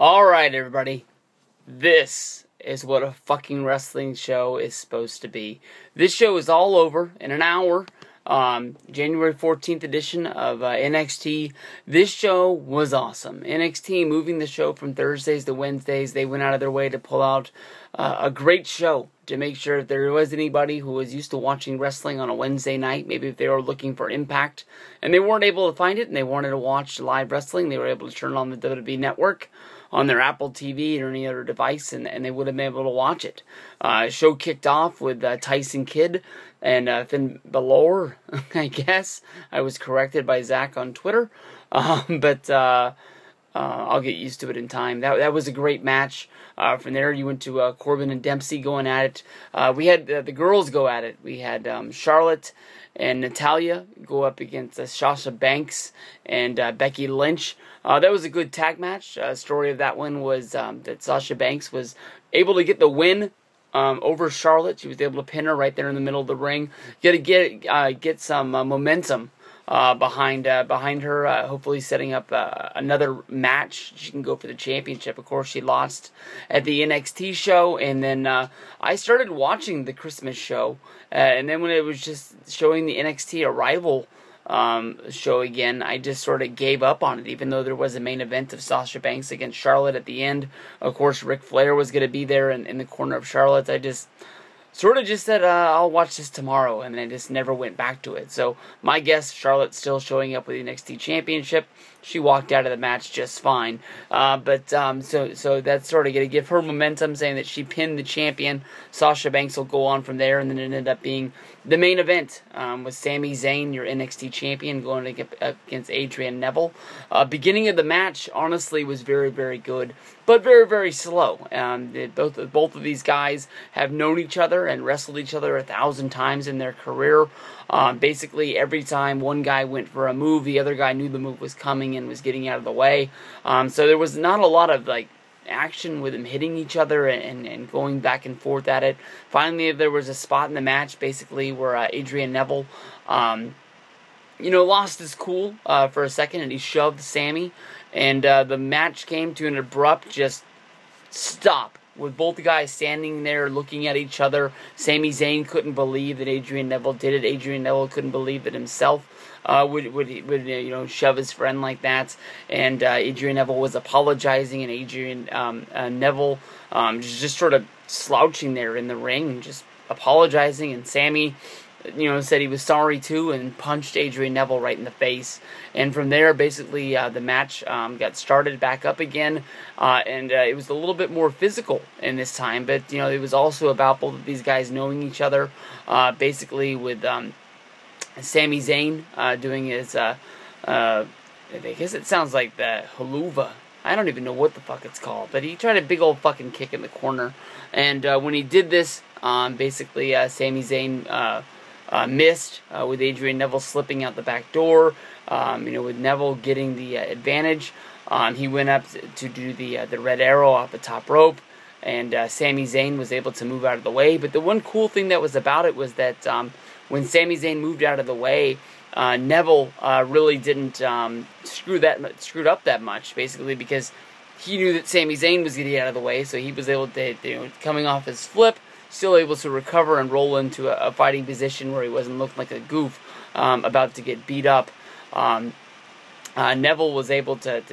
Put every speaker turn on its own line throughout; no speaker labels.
Alright, everybody. This is what a fucking wrestling show is supposed to be. This show is all over in an hour. January 14th edition of NXT. This show was awesome. NXT moving the show from Thursdays to Wednesdays. They went out of their way to pull out a great show to make sure if there was anybody who was used to watching wrestling on a Wednesday night, maybe if they were looking for Impact and they weren't able to find it and they wanted to watch live wrestling, they were able to turn on the WWE Network on their Apple TV or any other device, and they would have been able to watch it. Show kicked off with Tyson Kidd and Finn Balor, I guess. I was corrected by Zach on Twitter, but I'll get used to it in time. That was a great match. From there, you went to Corbin and Dempsey going at it. We had the girls go at it. We had Charlotte and Natalya go up against Sasha Banks and Becky Lynch. That was a good tag match. Story of that one was that Sasha Banks was able to get the win over Charlotte. She was able to pin her right there in the middle of the ring. You got to get some momentum behind her, hopefully setting up another match. She can go for the championship. Of course, she lost at the NXT show, and then I started watching the Christmas show, and then when it was just showing the NXT Arrival show again, I just sort of gave up on it, even though there was a main event of Sasha Banks against Charlotte at the end. Of course, Ric Flair was going to be there in the corner of Charlotte. I just sort of just said, I'll watch this tomorrow, and I just never went back to it. So my guess, Charlotte's still showing up with the NXT Championship. She walked out of the match just fine. So that's sort of going to give her momentum, saying that she pinned the champion. Sasha Banks will go on from there, and then it ended up being the main event with Sami Zayn, your NXT champion, going against Adrian Neville. Beginning of the match, honestly, was very, very good, but very, very slow. Both of these guys have known each other and wrestled each other 1,000 times in their career. Basically, every time one guy went for a move, the other guy knew the move was coming and was getting out of the way. So there was not a lot of action with them hitting each other and going back and forth at it. Finally, there was a spot in the match, basically, where Adrian Neville, lost his cool for a second, and he shoved Sami, and the match came to an abrupt just stop, with both guys standing there looking at each other. Sami Zayn couldn't believe that Adrian Neville did it. Adrian Neville couldn't believe that himself would shove his friend like that. And Adrian Neville was apologizing, and Adrian Neville just sort of slouching there in the ring, just apologizing. And Sami, said he was sorry too, and punched Adrian Neville right in the face. And from there, basically, the match got started back up again, and it was a little bit more physical in this time. But it was also about both of these guys knowing each other. Basically, with Sami Zayn doing his, I guess it sounds like the haluva. I don't even know what the fuck it's called, but he tried a big old fucking kick in the corner. And when he did this, basically, Sami Zayn missed with Adrian Neville slipping out the back door. With Neville getting the advantage, he went up to do the red arrow off the top rope, and Sami Zayn was able to move out of the way. But the one cool thing that was about it was that when Sami Zayn moved out of the way, Neville really didn't screwed up that much, basically, because he knew that Sami Zayn was getting out of the way, so he was able to, coming off his flip, still able to recover and roll into a fighting position where he wasn't looking like a goof about to get beat up. Neville was able to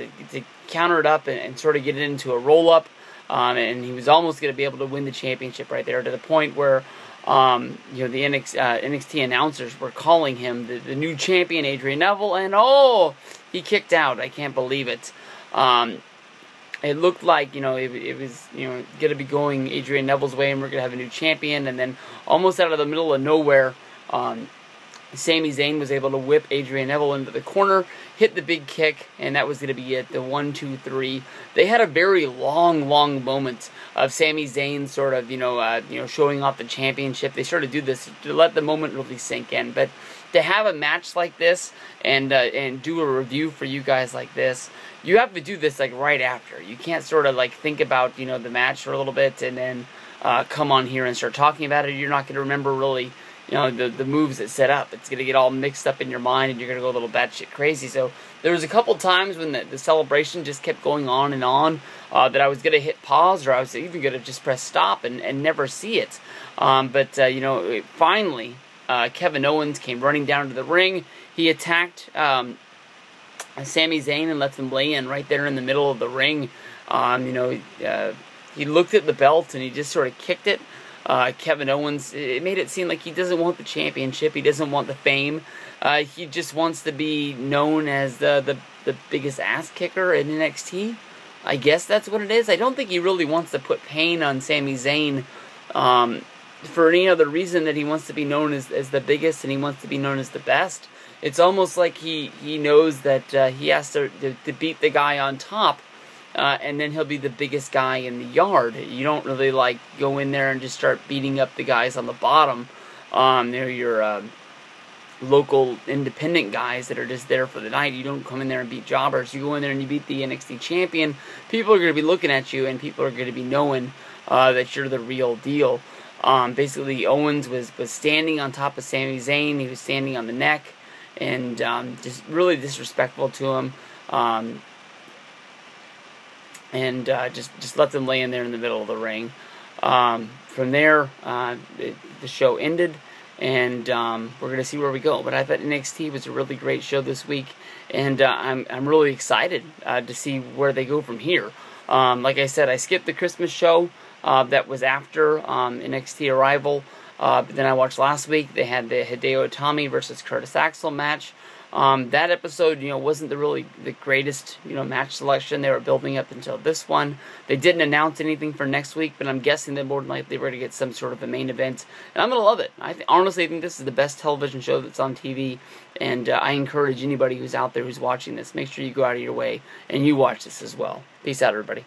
counter it up and sort of get it into a roll-up, and he was almost going to be able to win the championship right there, to the point where the NXT announcers were calling him the new champion, Adrian Neville, and he kicked out. I can't believe it. It looked like, it was, going to be going Adrian Neville's way, and we're going to have a new champion. And then almost out of the middle of nowhere, Sami Zayn was able to whip Adrian Neville into the corner, hit the big kick, and that was going to be it, the 1, 2, 3. They had a very long moment of Sami Zayn sort of, showing off the championship. They sort of do this to let the moment really sink in. But to have a match like this and do a review for you guys like this, you have to do this right after. You can't sort of think about the match for a little bit and then come on here and start talking about it. You're not going to remember really the moves that set up. It's gonna get all mixed up in your mind, and you're gonna go a little batshit crazy. So there was a couple times when the celebration just kept going on and on, that I was gonna hit pause, or I was even gonna just press stop and never see it. But finally, Kevin Owens came running down to the ring. He attacked Sami Zayn and left him lay in right there in the middle of the ring. He looked at the belt and he just sort of kicked it. Kevin Owens, it made it seem like he doesn't want the championship. He doesn't want the fame. He just wants to be known as the biggest ass kicker in NXT. I guess that's what it is. I don't think he really wants to put pain on Sami Zayn for any other reason that he wants to be known as the biggest, and he wants to be known as the best. It's almost like he knows that he has to beat the guy on top, and then he'll be the biggest guy in the yard. You don't really go in there and just start beating up the guys on the bottom. They're your local independent guys that are just there for the night. You don't come in there and beat jobbers. You go in there and you beat the NXT champion. People are going to be looking at you, and people are going to be knowing that you're the real deal. Basically, Owens was standing on top of Sami Zayn. He was standing on the neck, and just really disrespectful to him. And just left him laying there in the middle of the ring. From there, the show ended, and we're going to see where we go. But I thought NXT was a really great show this week, and I'm really excited to see where they go from here. Like I said, I skipped the Christmas show that was after NXT Arrival. But then I watched last week. They had the Hideo Itami versus Curtis Axel match. That episode, wasn't the greatest, match selection. They were building up until this one. They didn't announce anything for next week, but I'm guessing that more than likely we're going to get some sort of a main event. And I'm going to love it. I honestly think this is the best television show that's on TV. And I encourage anybody who's out there who's watching this, make sure you go out of your way and you watch this as well. Peace out, everybody.